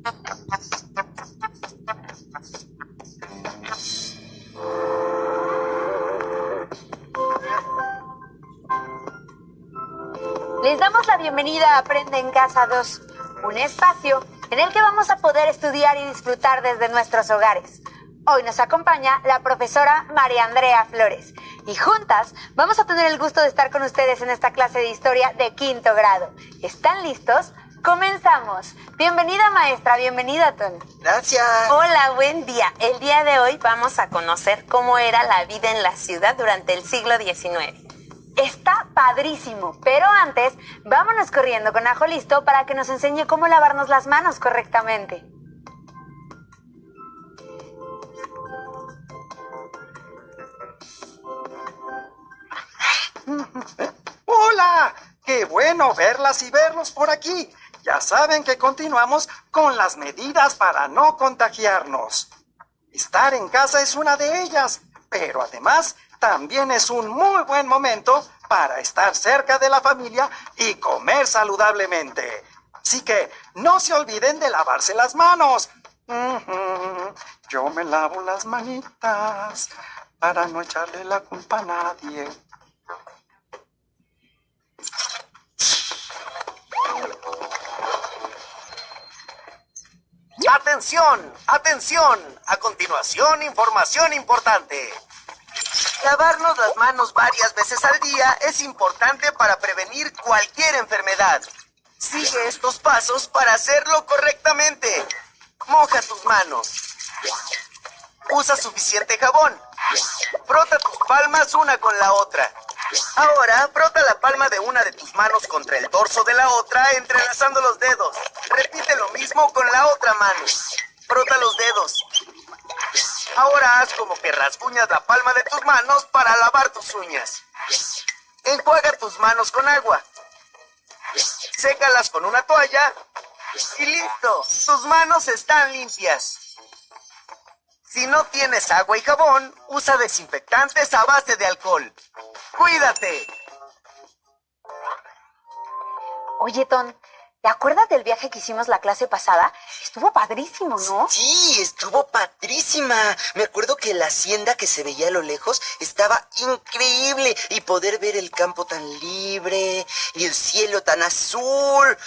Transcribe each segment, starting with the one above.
Les damos la bienvenida a Aprende en Casa 2, un espacio en el que vamos a poder estudiar y disfrutar desde nuestros hogares. Hoy nos acompaña la profesora María Andrea Flores y juntas vamos a tener el gusto de estar con ustedes en esta clase de historia de quinto grado. ¿Están listos? ¡Comenzamos! Bienvenida, maestra. Bienvenida, Tony. Gracias. Hola, buen día. El día de hoy vamos a conocer cómo era la vida en la ciudad durante el siglo XIX. Está padrísimo, pero antes vámonos corriendo con Ajo listo para que nos enseñe cómo lavarnos las manos correctamente. ¡Hola! ¡Qué bueno verlas y verlos por aquí! Ya saben que continuamos con las medidas para no contagiarnos. Estar en casa es una de ellas, pero además también es un muy buen momento para estar cerca de la familia y comer saludablemente. Así que no se olviden de lavarse las manos. Yo me lavo las manitas para no echarle la culpa a nadie. ¡Atención! ¡Atención! A continuación, información importante. Lavarnos las manos varias veces al día es importante para prevenir cualquier enfermedad. Sigue estos pasos para hacerlo correctamente. Moja tus manos. Usa suficiente jabón. Frota tus palmas una con la otra. Ahora, frota la palma de una de tus manos contra el dorso de la otra, entrelazando los dedos. Repite lo mismo con la otra mano. Frota los dedos. Ahora haz como que rasguñas la palma de tus manos para lavar tus uñas. Enjuaga tus manos con agua. Sécalas con una toalla. Y listo, tus manos están limpias. Si no tienes agua y jabón, usa desinfectantes a base de alcohol. ¡Cuídate! Oye, Ton, ¿te acuerdas del viaje que hicimos la clase pasada? Estuvo padrísimo, ¿no? Sí, estuvo padrísima. Me acuerdo que la hacienda que se veía a lo lejos estaba increíble y poder ver el campo tan libre y el cielo tan azul.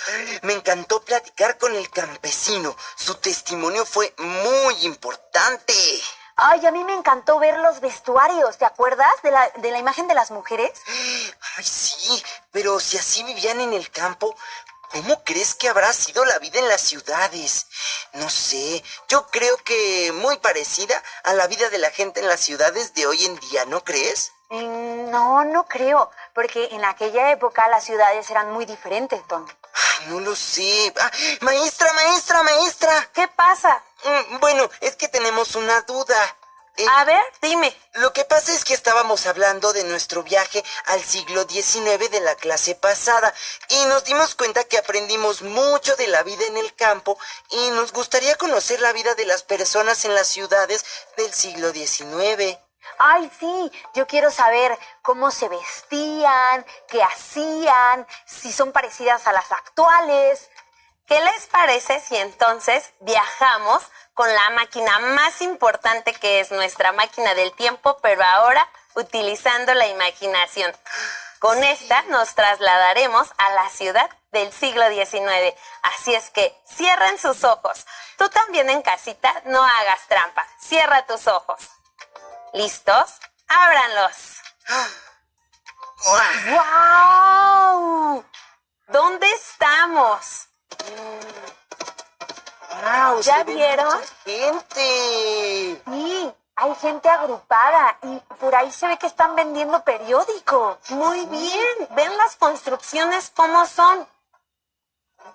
Me encantó platicar con el campesino. Su testimonio fue muy importante. Ay, a mí me encantó ver los vestuarios, ¿te acuerdas de la imagen de las mujeres? Ay, sí, pero si así vivían en el campo, ¿cómo crees que habrá sido la vida en las ciudades? No sé, yo creo que muy parecida a la vida de la gente en las ciudades de hoy en día, ¿no crees? No, no creo, porque en aquella época las ciudades eran muy diferentes, Ton. Ay, no lo sé. Maestra. ¿Qué pasa? Bueno, es que tenemos una duda. A ver, dime. Lo que pasa es que estábamos hablando de nuestro viaje al siglo XIX de la clase pasada y nos dimos cuenta que aprendimos mucho de la vida en el campo y nos gustaría conocer la vida de las personas en las ciudades del siglo XIX. Ay, sí, yo quiero saber cómo se vestían, qué hacían, si son parecidas a las actuales. ¿Qué les parece si entonces viajamos con la máquina más importante que es nuestra máquina del tiempo, pero ahora utilizando la imaginación? Con esta nos trasladaremos a la ciudad del siglo XIX. Así es que cierren sus ojos. Tú también en casita no hagas trampa. Cierra tus ojos. ¿Listos? ¡Ábranlos! ¡Guau! ¿Dónde estamos? ¡Wow! ¿Ya vieron? Mucha gente. Sí, hay gente agrupada y por ahí se ve que están vendiendo periódico. Muy bien. ¿Ven las construcciones cómo son?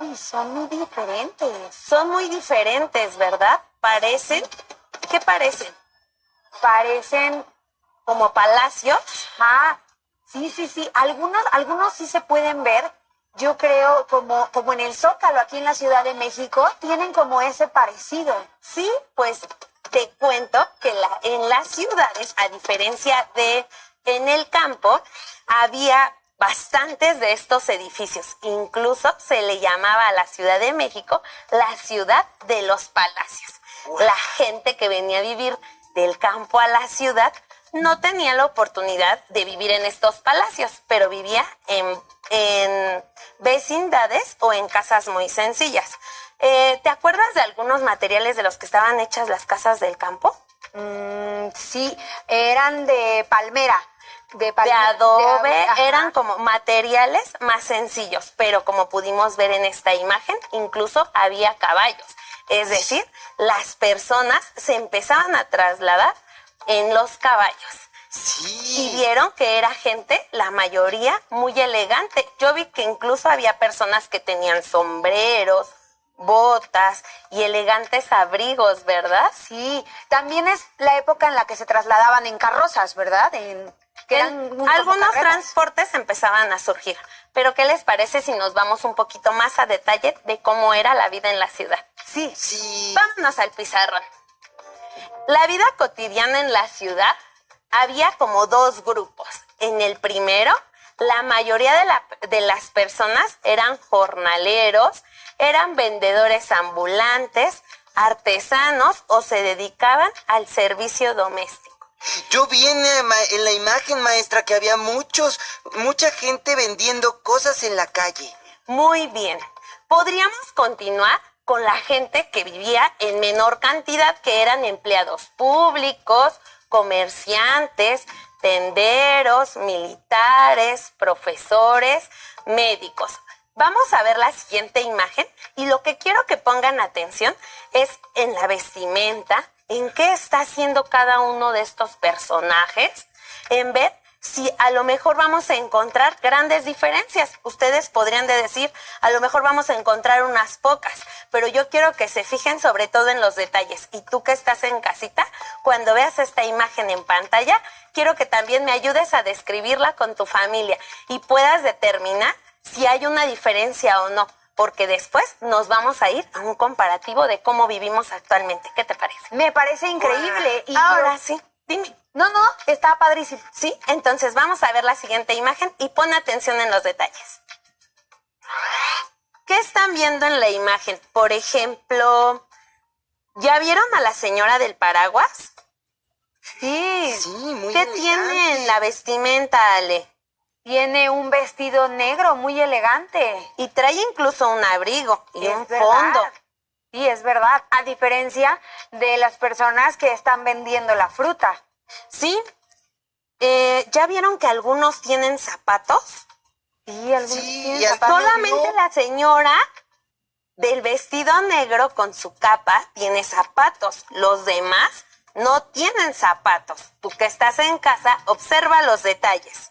Y son muy diferentes. Son muy diferentes, ¿verdad? ¿Parecen? ¿Qué parecen? Parecen, ¿Como palacios? sí. Algunos sí se pueden ver. Yo creo como en el Zócalo, aquí en la Ciudad de México, tienen como ese parecido. Sí, pues te cuento que en las ciudades, a diferencia de en el campo, había bastantes de estos edificios. Incluso se le llamaba a la Ciudad de México la ciudad de los palacios. La gente que venía a vivir del campo a la ciudad no tenía la oportunidad de vivir en estos palacios, pero vivía en vecindades o en casas muy sencillas. ¿Te acuerdas de algunos materiales de los que estaban hechas las casas del campo? Sí, eran de palmera. De adobe, ajá. eran como materiales más sencillos, pero como pudimos ver en esta imagen, incluso había caballos. Es decir, las personas se empezaban a trasladar en los caballos. Sí. Y vieron que era gente, la mayoría, muy elegante. Yo vi que incluso había personas que tenían sombreros, botas y elegantes abrigos, ¿verdad? Sí, también es la época en la que se trasladaban en carrozas, ¿verdad? Que eran como Algunos carretas. transportes empezaban a surgir. Pero ¿qué les parece si nos vamos un poquito más a detalle de cómo era la vida en la ciudad? Sí, Sí. Vámonos al pizarrón. La vida cotidiana en la ciudad había como dos grupos. En el primero, la mayoría de las personas eran jornaleros, eran vendedores ambulantes, artesanos o se dedicaban al servicio doméstico. Yo vi en la imagen, maestra, que había mucha gente vendiendo cosas en la calle. Muy bien. Podríamos continuar con la gente que vivía en menor cantidad, que eran empleados públicos, comerciantes, tenderos, militares, profesores, médicos. Vamos a ver la siguiente imagen y lo que quiero que pongan atención es en la vestimenta, en qué está haciendo cada uno de estos personajes, en ver si a lo mejor vamos a encontrar grandes diferencias. Ustedes podrían decir, a lo mejor vamos a encontrar unas pocas, pero yo quiero que se fijen sobre todo en los detalles. Y tú que estás en casita, cuando veas esta imagen en pantalla, quiero que también me ayudes a describirla con tu familia y puedas determinar si hay una diferencia o no, porque después nos vamos a ir a un comparativo de cómo vivimos actualmente. ¿Qué te parece? me parece increíble. Y Ahora sí, dime. No, está padrísimo. ¿Sí? Entonces vamos a ver la siguiente imagen y pon atención en los detalles. ¿Qué están viendo en la imagen? Por ejemplo, ¿ya vieron a la señora del paraguas? Sí, Sí, muy ¿Qué elegante. tiene en la vestimenta, Ale? tiene un vestido negro muy elegante. Y trae incluso un abrigo y Es un verdad. fondo. Sí, es verdad. A diferencia de las personas que están vendiendo la fruta. ¿Sí? ¿Ya vieron que algunos tienen zapatos? Sí, algunos Sí, tienen y hasta zapatos. Solamente la señora del vestido negro con su capa tiene zapatos. Los demás no tienen zapatos. Tú que estás en casa, observa los detalles.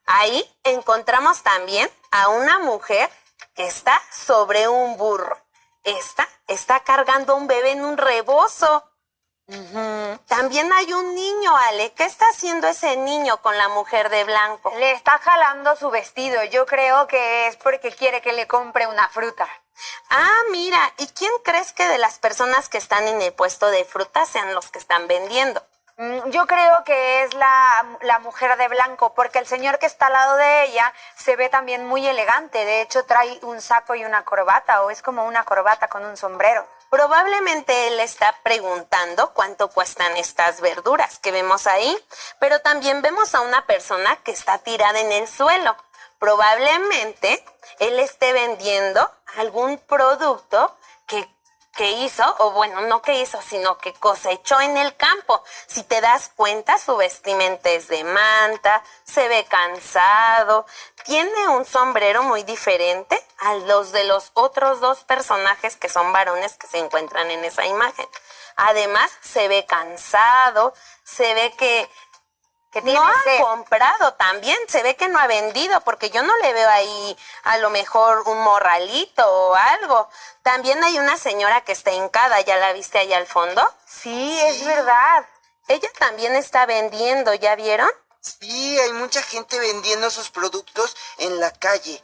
Ahí encontramos también a una mujer que está sobre un burro. Esta está cargando a un bebé en un rebozo. También hay un niño, Ale. ¿Qué está haciendo ese niño con la mujer de blanco? Le está jalando su vestido. Yo creo que es porque quiere que le compre una fruta. Ah, mira. ¿Y quién crees que de las personas que están en el puesto de frutas sean los que están vendiendo? Yo creo que es la mujer de blanco, porque el señor que está al lado de ella se ve también muy elegante. De hecho, trae un saco y una corbata, o es como una corbata con un sombrero. Probablemente él está preguntando cuánto cuestan estas verduras que vemos ahí, pero también vemos a una persona que está tirada en el suelo. Probablemente él esté vendiendo algún producto que hizo, o bueno, no que hizo, sino que cosechó en el campo. Si te das cuenta, su vestimenta es de manta, se ve cansado, tiene un sombrero muy diferente a los de los otros dos personajes que son varones que se encuentran en esa imagen. Además, se ve cansado, se ve que tiene no ha sed. comprado también, se ve que no ha vendido, porque yo no le veo ahí a lo mejor un morralito o algo. También hay una señora que está hincada, ¿ya la viste allá al fondo? Sí, es verdad. Ella también está vendiendo, ¿ya vieron? Sí, hay mucha gente vendiendo sus productos en la calle.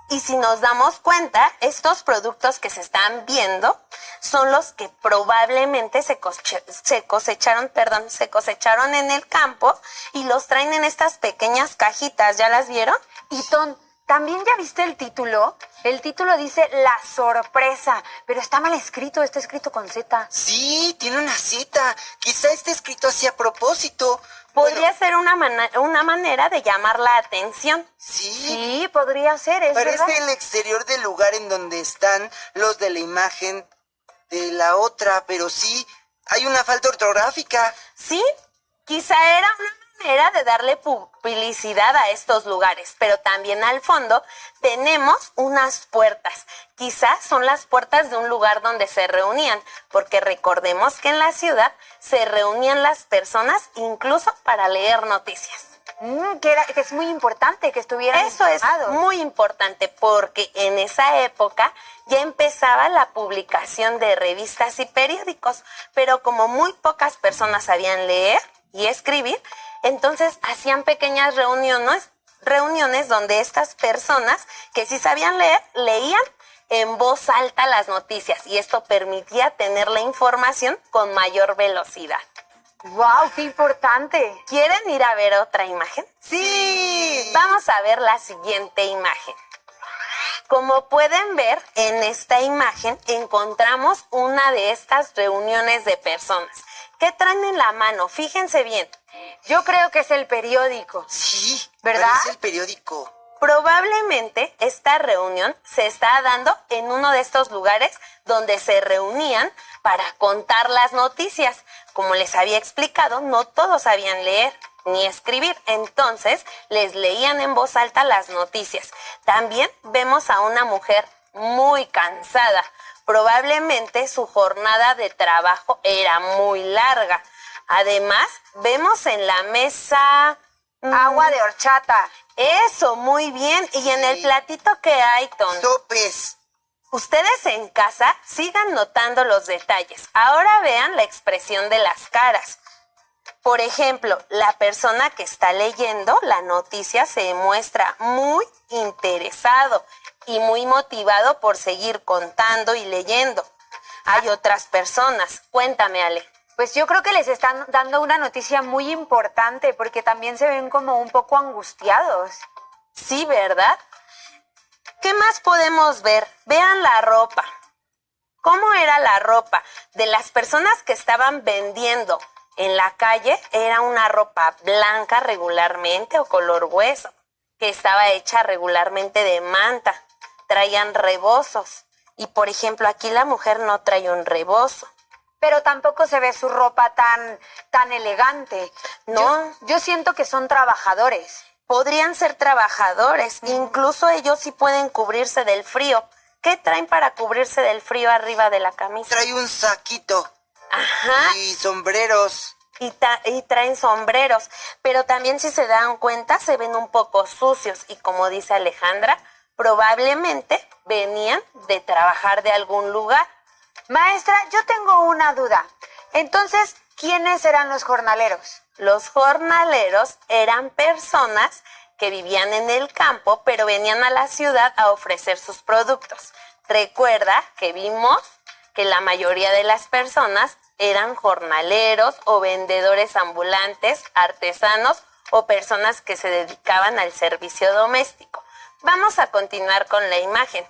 Y si nos damos cuenta, estos productos que se están viendo son los que probablemente se cosecharon en el campo y los traen en estas pequeñas cajitas. ¿Ya las vieron? Y Ton, ¿también ya viste el título? El título dice La Sorpresa, pero está mal escrito, está escrito con Z. Sí, tiene una Z. Quizá esté escrito así a propósito. Podría ser una manera de llamar la atención. Sí, podría ser, es Parece verdad. el exterior del lugar en donde están los de la imagen de la otra, pero sí, hay una falta ortográfica. Sí, quizá era una manera de darle publicidad a estos lugares, pero también al fondo tenemos unas puertas. Quizás son las puertas de un lugar donde se reunían, porque recordemos que en la ciudad se reunían las personas incluso para leer noticias. Que es muy importante que estuvieran Eso es informados. muy importante porque en esa época ya empezaba la publicación de revistas y periódicos, pero como muy pocas personas sabían leer y escribir, entonces hacían pequeñas reuniones donde estas personas que sí sabían leer, leían en voz alta las noticias y esto permitía tener la información con mayor velocidad. ¡Wow! ¡Qué importante! ¿Quieren ir a ver otra imagen? Sí. Vamos a ver la siguiente imagen. Como pueden ver, en esta imagen encontramos una de estas reuniones de personas. ¿Qué traen en la mano? Fíjense bien. Yo creo que es el periódico. Sí, ¿Verdad? parece el periódico. Probablemente esta reunión se está dando en uno de estos lugares donde se reunían para contar las noticias. Como les había explicado, no todos sabían leer ni escribir, entonces les leían en voz alta las noticias. También vemos a una mujer muy cansada. Probablemente su jornada de trabajo era muy larga. Además, vemos en la mesa Agua de horchata. Eso, muy bien. Y en el platito que hay, Ton. Sopes. Ustedes en casa sigan notando los detalles. Ahora vean la expresión de las caras. Por ejemplo, la persona que está leyendo la noticia se muestra muy interesado y muy motivado por seguir contando y leyendo. Hay otras personas. Cuéntame, Ale. Pues yo creo que les están dando una noticia muy importante porque también se ven como un poco angustiados. Sí, ¿verdad? ¿Qué más podemos ver? Vean la ropa. ¿Cómo era la ropa de las personas que estaban vendiendo en la calle? Era una ropa blanca regularmente o color hueso, que estaba hecha regularmente de manta. Traían rebozos. Y por ejemplo, aquí la mujer no trae un rebozo. Pero tampoco se ve su ropa tan elegante. No. Yo siento que son trabajadores. Podrían ser trabajadores, incluso ellos sí pueden cubrirse del frío. ¿Qué traen para cubrirse del frío arriba de la camisa? Trae un saquito. Ajá. Y sombreros. Y traen sombreros, pero también si se dan cuenta se ven un poco sucios y como dice Alejandra, probablemente venían de trabajar de algún lugar. Maestra, yo tengo una duda. Entonces, ¿quiénes eran los jornaleros? Los jornaleros eran personas que vivían en el campo, pero venían a la ciudad a ofrecer sus productos. Recuerda que vimos que la mayoría de las personas eran jornaleros o vendedores ambulantes, artesanos o personas que se dedicaban al servicio doméstico. Vamos a continuar con la imagen.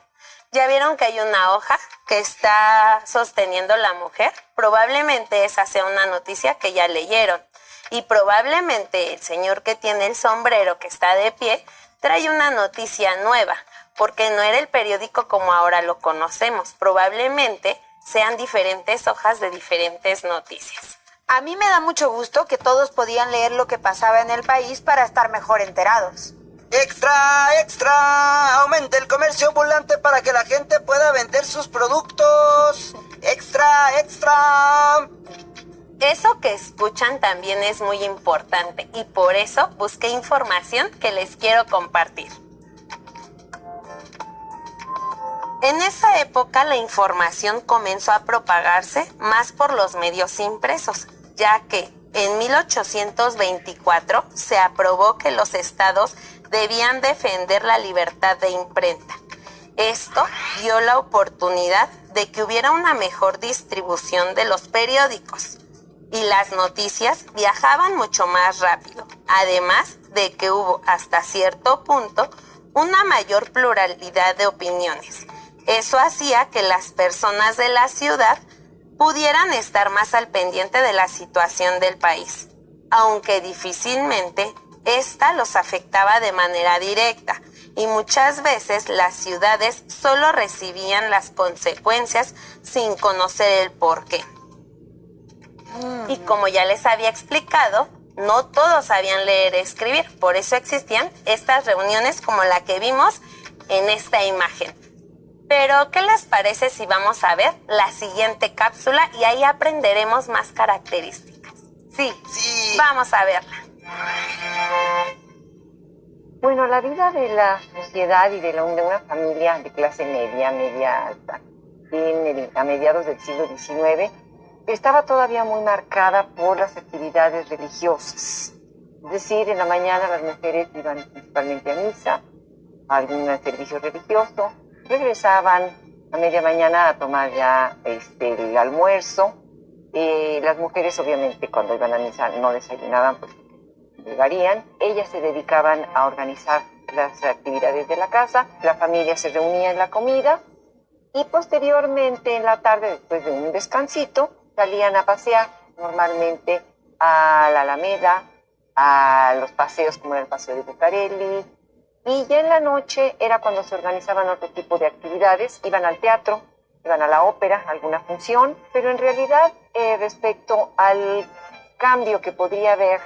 ¿Ya vieron que hay una hoja que está sosteniendo la mujer? Probablemente esa sea una noticia que ya leyeron. Y probablemente el señor que tiene el sombrero que está de pie trae una noticia nueva, porque no era el periódico como ahora lo conocemos. Probablemente sean diferentes hojas de diferentes noticias. A mí me da mucho gusto que todos podían leer lo que pasaba en el país para estar mejor enterados. ¡Extra, extra! ¡Aumenta el comercio ambulante para que la gente pueda vender sus productos! ¡Extra, extra! Eso que escuchan también es muy importante y por eso busqué información que les quiero compartir. En esa época la información comenzó a propagarse más por los medios impresos, ya que en 1824 se aprobó que los estados debían defender la libertad de imprenta. Esto dio la oportunidad de que hubiera una mejor distribución de los periódicos y las noticias viajaban mucho más rápido, además de que hubo hasta cierto punto una mayor pluralidad de opiniones. Eso hacía que las personas de la ciudad pudieran estar más al pendiente de la situación del país, aunque difícilmente esta los afectaba de manera directa, y muchas veces las ciudades solo recibían las consecuencias sin conocer el porqué. Y como ya les había explicado, no todos sabían leer y escribir, por eso existían estas reuniones como la que vimos en esta imagen. Pero, ¿qué les parece si vamos a ver la siguiente cápsula y ahí aprenderemos más características? Sí, vamos a verla. Bueno, la vida de la sociedad y de una familia de clase media alta, a mediados del siglo XIX, estaba todavía muy marcada por las actividades religiosas. Es decir, en la mañana las mujeres iban principalmente a misa, a algún servicio religioso, regresaban a media mañana a tomar ya el almuerzo. Las mujeres obviamente cuando iban a misa no desayunaban, pues llegarían. Ellas se dedicaban a organizar las actividades de la casa, la familia se reunía en la comida y posteriormente en la tarde, después de un descansito, salían a pasear normalmente a la Alameda, a los paseos como era el paseo de Bucareli, y ya en la noche era cuando se organizaban otro tipo de actividades, iban al teatro, iban a la ópera, a alguna función, pero en realidad respecto al cambio que podría haber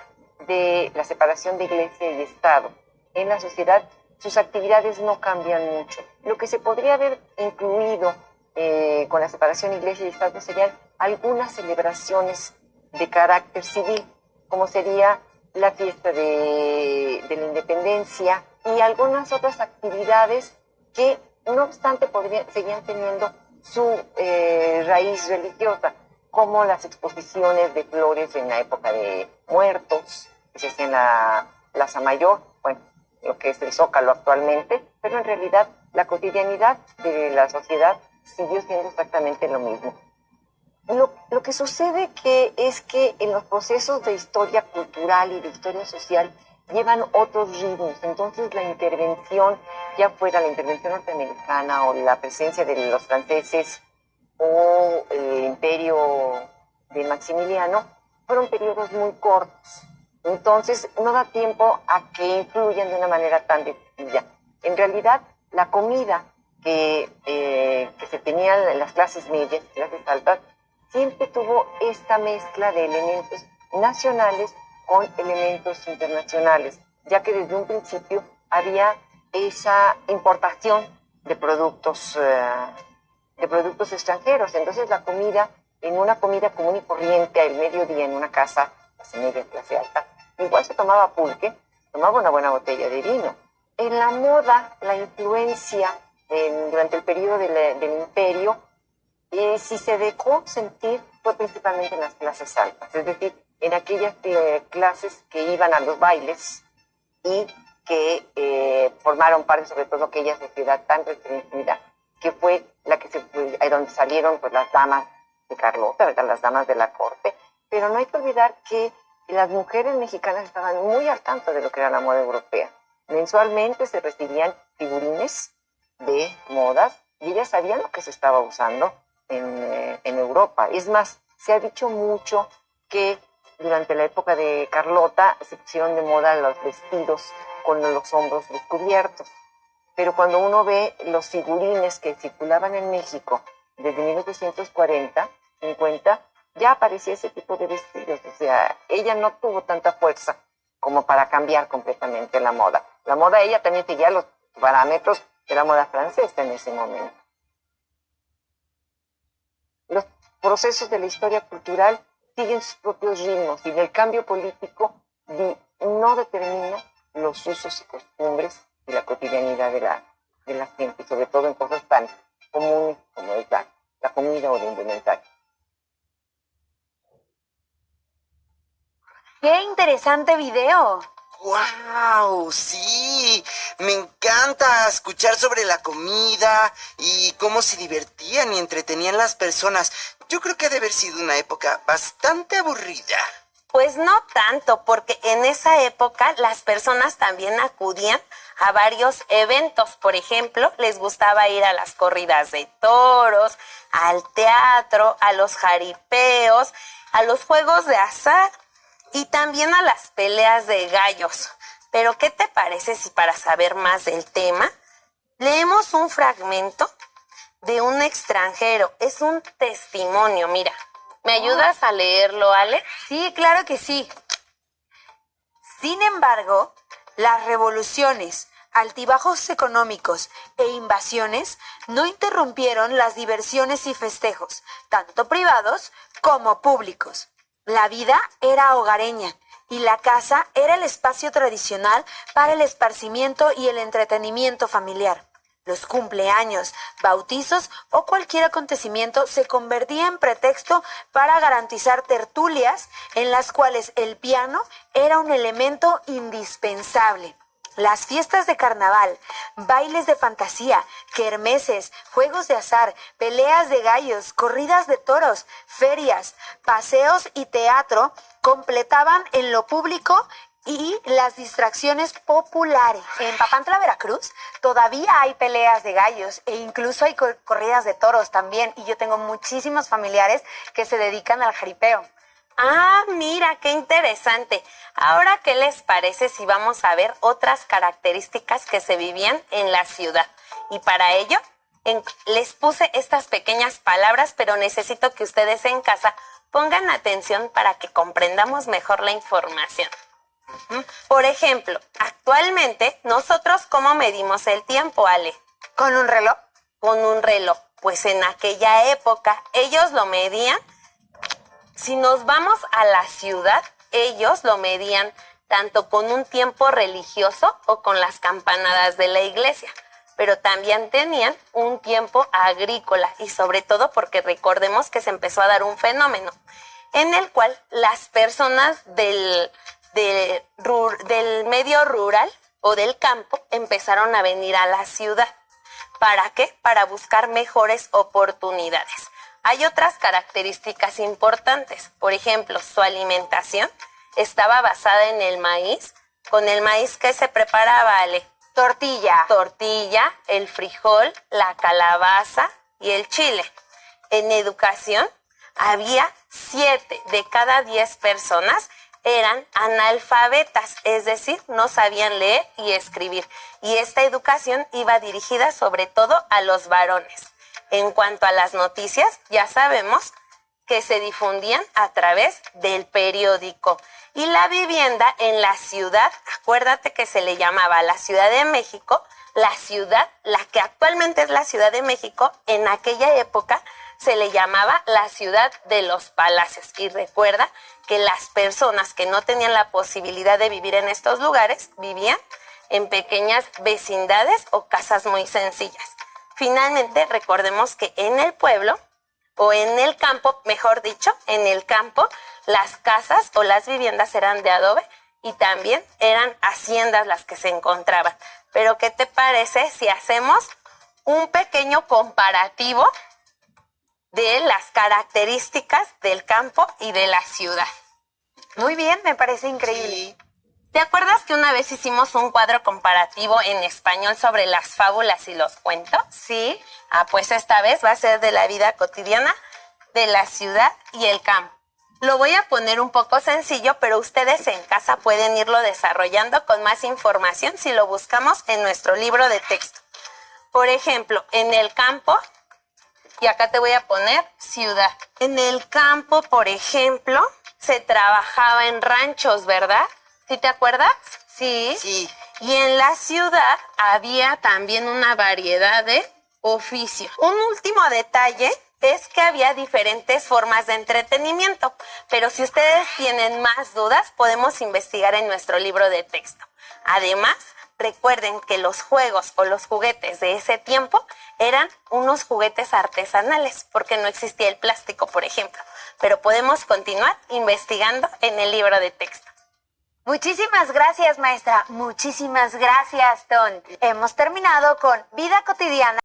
de la separación de iglesia y Estado en la sociedad, sus actividades no cambian mucho. Lo que se podría haber incluido con la separación iglesia y Estado serían algunas celebraciones de carácter civil, como sería la fiesta de la independencia y algunas otras actividades que, no obstante, seguían teniendo su raíz religiosa, como las exposiciones de flores en la época de Muertos, que se hacía en la Plaza Mayor, bueno, lo que es el Zócalo actualmente, pero en realidad la cotidianidad de la sociedad siguió siendo exactamente lo mismo. Lo que sucede es que en los procesos de historia cultural y de historia social llevan otros ritmos, entonces la intervención, ya fuera la intervención norteamericana o la presencia de los franceses o el imperio de Maximiliano, fueron periodos muy cortos. Entonces no da tiempo a que influyan de una manera tan decidida. En realidad, la comida que se tenía en las clases medias, clases altas, siempre tuvo esta mezcla de elementos nacionales con elementos internacionales, ya que desde un principio había esa importación de productos extranjeros. Entonces la comida, en una comida común y corriente al mediodía en una casa, clase media, clase alta, igual se tomaba pulque, tomaba una buena botella de vino. En la moda, la influencia durante el periodo del imperio, si se dejó sentir, fue principalmente en las clases altas, es decir, en aquellas clases que iban a los bailes y que formaron parte, sobre todo aquella sociedad tan restringida, que fue la que donde salieron pues, las damas de Carlota, ¿verdad? Las damas de la corte. Pero no hay que olvidar que las mujeres mexicanas estaban muy al tanto de lo que era la moda europea. Mensualmente se recibían figurines de modas y ellas sabían lo que se estaba usando en Europa. Es más, se ha dicho mucho que durante la época de Carlota se pusieron de moda los vestidos con los hombros descubiertos. Pero cuando uno ve los figurines que circulaban en México desde 1940, 50, ya aparecía ese tipo de vestidos. O sea, ella no tuvo tanta fuerza como para cambiar completamente la moda. La moda, ella también seguía los parámetros de la moda francesa en ese momento. Los procesos de la historia cultural siguen sus propios ritmos y el cambio político no determina los usos y costumbres y la cotidianidad de la gente, sobre todo en cosas tan comunes como es la comida o la indumentaria. ¡Qué interesante video! ¡Guau! Sí, me encanta escuchar sobre la comida y cómo se divertían y entretenían las personas. Yo creo que ha de haber sido una época bastante aburrida. Pues no tanto, porque en esa época las personas también acudían a varios eventos. Por ejemplo, les gustaba ir a las corridas de toros, al teatro, a los jaripeos, a los juegos de azar y también a las peleas de gallos. Pero, ¿qué te parece si para saber más del tema, leemos un fragmento de un extranjero? Es un testimonio, mira. ¿Me ayudas a leerlo, Ale? Sí, claro que sí. Sin embargo, las revoluciones, altibajos económicos e invasiones no interrumpieron las diversiones y festejos, tanto privados como públicos. La vida era hogareña y la casa era el espacio tradicional para el esparcimiento y el entretenimiento familiar. Los cumpleaños, bautizos o cualquier acontecimiento se convertía en pretexto para garantizar tertulias en las cuales el piano era un elemento indispensable. Las fiestas de carnaval, bailes de fantasía, kermeses, juegos de azar, peleas de gallos, corridas de toros, ferias, paseos y teatro completaban en lo público y las distracciones populares. En Papantla, Veracruz, todavía hay peleas de gallos e incluso hay corridas de toros también. Y yo tengo muchísimos familiares que se dedican al jaripeo. Ah, mira, qué interesante. Ahora, ¿qué les parece si vamos a ver otras características que se vivían en la ciudad? Y para ello, les puse estas pequeñas palabras, pero necesito que ustedes en casa pongan atención para que comprendamos mejor la información. Por ejemplo, actualmente, nosotros, ¿cómo medimos el tiempo, Ale? ¿Con un reloj? Con un reloj. Pues en aquella época, ellos lo medían. Si nos vamos a la ciudad, ellos lo medían tanto con un tiempo religioso o con las campanadas de la iglesia, pero también tenían un tiempo agrícola y sobre todo porque recordemos que se empezó a dar un fenómeno en el cual las personas del medio rural o del campo empezaron a venir a la ciudad. ¿Para qué? Para buscar mejores oportunidades. Hay otras características importantes. Por ejemplo, su alimentación estaba basada en el maíz. ¿Con el maíz qué se preparaba, Ale? Tortilla. Tortilla, el frijol, la calabaza y el chile. En educación, había 7 de cada 10 personas eran analfabetas, es decir, no sabían leer y escribir. Y esta educación iba dirigida sobre todo a los varones. En cuanto a las noticias, ya sabemos que se difundían a través del periódico. Y la vivienda en la ciudad, acuérdate que se le llamaba la Ciudad de México, la ciudad, la que actualmente es la Ciudad de México, en aquella época se le llamaba la ciudad de los palacios. Y recuerda que las personas que no tenían la posibilidad de vivir en estos lugares vivían en pequeñas vecindades o casas muy sencillas. Finalmente, recordemos que en el pueblo, o en el campo, mejor dicho, en el campo, las casas o las viviendas eran de adobe y también eran haciendas las que se encontraban. Pero, ¿qué te parece si hacemos un pequeño comparativo de las características del campo y de la ciudad? Muy bien, me parece increíble. Sí. ¿Te acuerdas que una vez hicimos un cuadro comparativo en español sobre las fábulas y los cuentos? Sí. Ah, pues esta vez va a ser de la vida cotidiana, de la ciudad y el campo. Lo voy a poner un poco sencillo, pero ustedes en casa pueden irlo desarrollando con más información si lo buscamos en nuestro libro de texto. Por ejemplo, en el campo, y acá te voy a poner ciudad. En el campo, por ejemplo, se trabajaba en ranchos, ¿verdad? ¿Sí te acuerdas? Sí. Sí. Y en la ciudad había también una variedad de oficios. Un último detalle es que había diferentes formas de entretenimiento, pero si ustedes tienen más dudas, podemos investigar en nuestro libro de texto. Además, recuerden que los juegos o los juguetes de ese tiempo eran unos juguetes artesanales, porque no existía el plástico, por ejemplo. Pero podemos continuar investigando en el libro de texto. Muchísimas gracias, maestra. Muchísimas gracias, Ton. Hemos terminado con Vida Cotidiana.